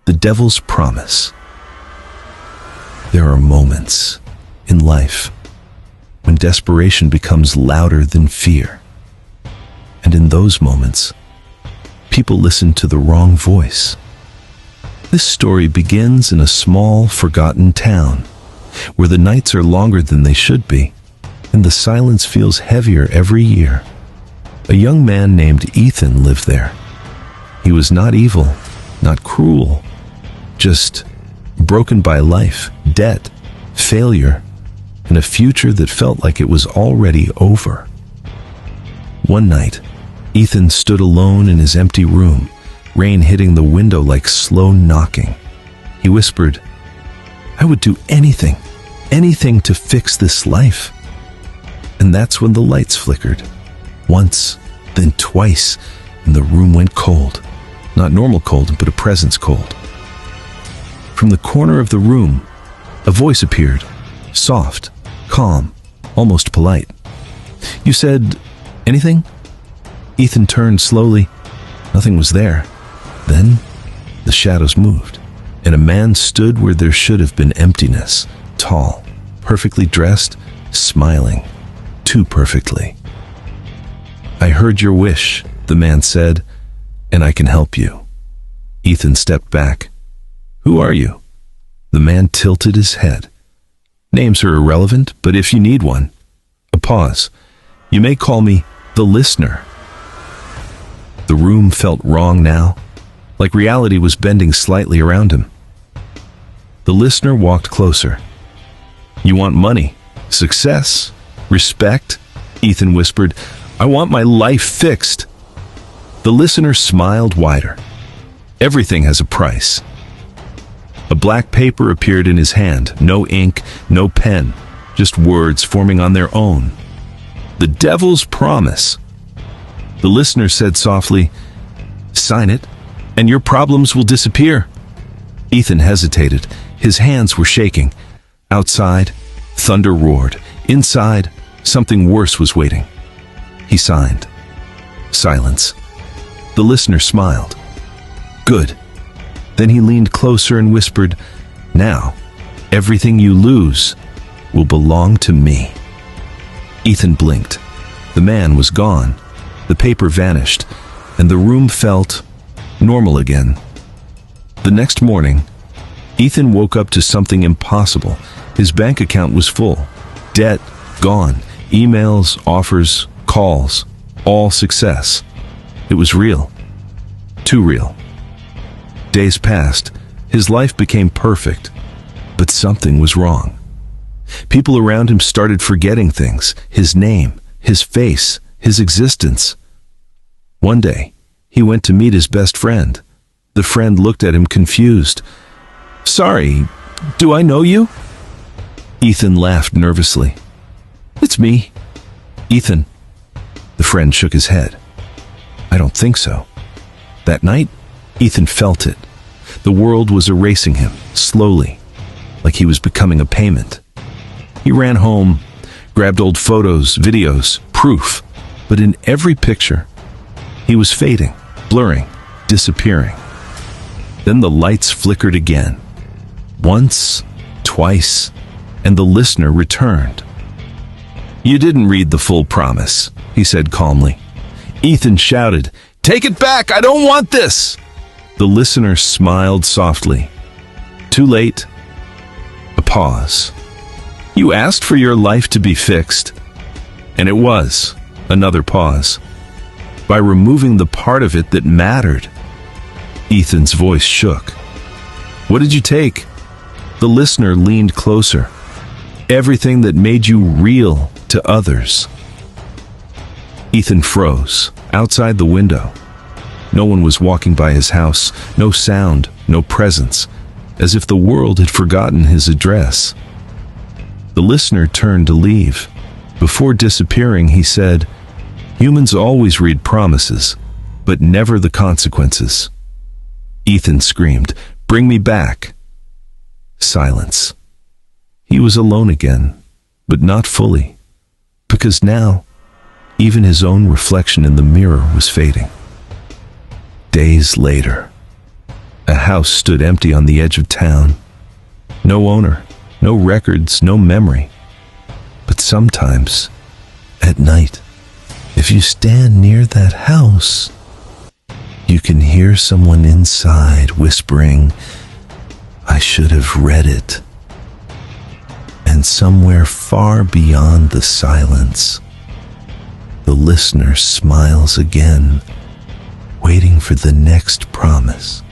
The devil's promise. There are moments in life when desperation becomes louder than fear. And in those moments, people listen to the wrong voice. This story begins in a small, forgotten town, where the nights are longer than they should be, and the silence feels heavier every year. A young man named Ethan lived there. He was not evil, not cruel, just broken by life, debt, failure, and a future that felt like it was already over. One night, Ethan stood alone in his empty room, rain hitting the window like slow knocking. He whispered, "I would do anything, anything to fix this life." And that's when the lights flickered. Once, then twice, and the room went cold. Not normal cold, but a presence cold. From the corner of the room, a voice appeared, soft, calm, almost polite. "You said anything?" Ethan turned slowly. Nothing was there. Then, the shadows moved, and a man stood where there should have been emptiness, tall, perfectly dressed, smiling, too perfectly. "I heard your wish," the man said, "and I can help you." Ethan stepped back. "Who are you?" The man tilted his head. "Names are irrelevant, but if you need one." A pause. "You may call me the listener." The room felt wrong now, like reality was bending slightly around him. The listener walked closer. "You want money, success, respect?" Ethan whispered. "I want my life fixed." The listener smiled wider. "Everything has a price." A black paper appeared in his hand, no ink, no pen, just words forming on their own. "The devil's promise." The listener said softly, "Sign it, and your problems will disappear." Ethan hesitated. His hands were shaking. Outside, thunder roared. Inside, something worse was waiting. He signed. Silence. The listener smiled. "Good." Then he leaned closer and whispered, "Now, everything you lose will belong to me." Ethan blinked. The man was gone. The paper vanished, and the room felt normal again. The next morning, Ethan woke up to something impossible. His bank account was full. Debt gone. Emails, offers, calls, all success. It was real. Too real. Days passed. His life became perfect, but something was wrong. People around him started forgetting things, his name, his face, his existence. One day, he went to meet his best friend. The friend looked at him confused. "Sorry, do I know you?" Ethan laughed nervously. "It's me." "Ethan." The friend shook his head. "I don't think so." That night, Ethan felt it. The world was erasing him, slowly, like he was becoming a payment. He ran home, grabbed old photos, videos, proof, but in every picture, he was fading, blurring, disappearing. Then the lights flickered again. Once, twice, and the listener returned. "You didn't read the full promise," he said calmly. Ethan shouted, "Take it back! I don't want this!" The listener smiled softly. "Too late." A pause. "You asked for your life to be fixed." And it was. Another pause. "By removing the part of it that mattered." Ethan's voice shook. "What did you take?" The listener leaned closer. "Everything that made you real to others." Ethan froze, outside the window. No one was walking by his house, no sound, no presence, as if the world had forgotten his address. The listener turned to leave. Before disappearing, he said, "Humans always read promises, but never the consequences." Ethan screamed, "Bring me back." Silence. He was alone again, but not fully, because now, even his own reflection in the mirror was fading. Days later, A house stood empty on the edge of town. No owner, no records, no memory. But sometimes, at night, if you stand near that house, you can hear someone inside whispering, "I should have read it." And somewhere far beyond the silence, the listener smiles again, waiting for the next promise.